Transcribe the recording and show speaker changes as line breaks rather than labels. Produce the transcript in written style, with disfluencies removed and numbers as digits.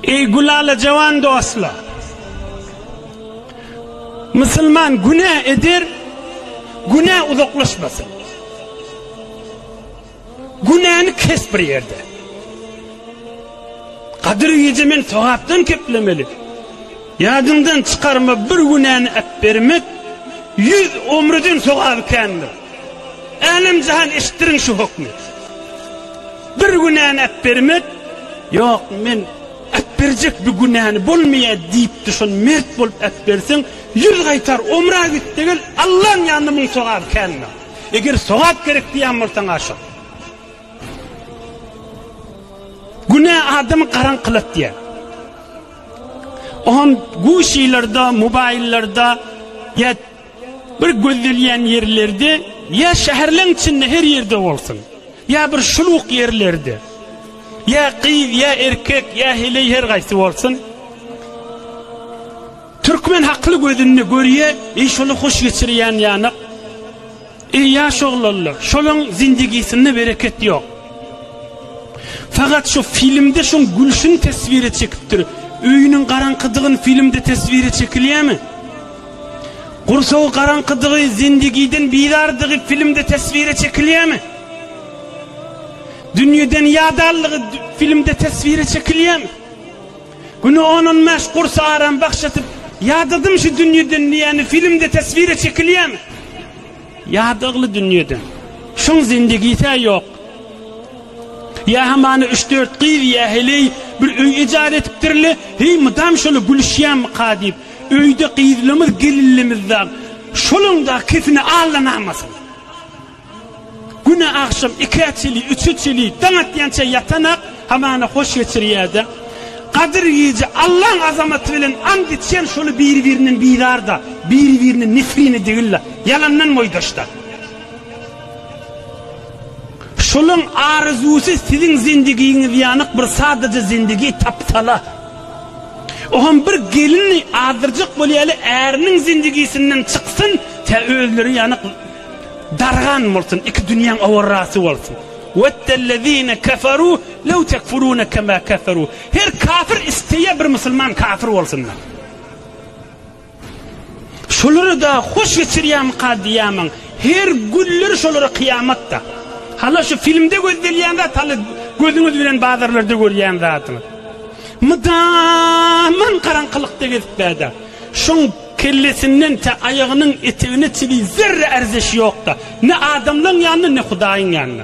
Ey gulala cavan dostlar. Müslüman günah eder, günah uzaklaşmasın. Günahını kes bir yerde. Kadir yecemen sevaptan keplemeli. Yadından çıkarma bir günahını vermek, 100 ömrüdün sevabı kendir. Alim cihan iştirin şu hükmü. Bir günahını vermek, yok men verecek bir günahını bulmaya deyip düşün, mert bulup versin, 100 kaytar umra git değil, Allah'ın yanımın sevabı kendir. Eğer sevap gerek diyen mırtan aşağı. Günah adamı karan kılıp diye. Oğun guşilerde, mobillarda ya bir gözleyen yerlerde ya şehirlerin içinde her yerde olsun. Ya bir şuluk yerlerde. Ya kız, ya erkek, ya hele her gaysi olsun. Türkmen haklı gözünü görüyor, şunu hoş geçiriyen yanık. Ya şoğlallar, şolun zindigisinde bereket yok. Fakat şu filmde şu gülüşün tesviri çekiptir. Öğünün karanqıdığın filmde tesviri çekiliyor mu? Kursağı karanqıdığı zindigiden bidardığı filmde tesviri çekiliyor mu? Dünyadan yadallığı filmde tesviri çekiliyor mu? Günü onun meşkursa aram bakşatıp yadadım şu dünyadan yani filmde tesviri çekiliyor mu? Yadığlı dünyadan. Şun zindigite yok. Ya hemen 3-4 kız ya hele bir öy icara etiptirli. Hey mıdam şöyle gülüşyen mi kadip. Öyde kızlımız gelinlimizden. Şolun da kefini ağlanamasın. Güne akşam 2 çili, 3 çili danat yança yatanak hemen hoş geçiriyordu. Kadir yiyici Allah'ın azamatı bilen and içen şöyle birbirinin bidarda. Birbirinin nefrini değiller. Yalandan moydaşta. Şolun arzusu sizin zindiginiz yanık bir sadece zindigi taptala. Oğun bir gelini adırcık bolyalı erinin zindigisinden çıksın te öldürü yanık dargan olsun. İki dünyanın avarrası olsun. وَالَّذ۪ينَ كَفَرُوا لَوْ تَكْفُرُونَ كَمَا كَفَرُوا. Her kafir isteye bir Müslüman kafir olsunlar. Şolları da hoş geçiriyem kadiyamın. Her güller şolları kıyamatta. Hala şu filmde gözleyen de talı gözünüz bilen bazılarda görüyen zatını. Mıdaman karanlıkta geziplerdi. Şun kellesinden te ayağının eteğine çili zerre erzeşi yoktu. Ne adamların yanına ne Hudayın yanına.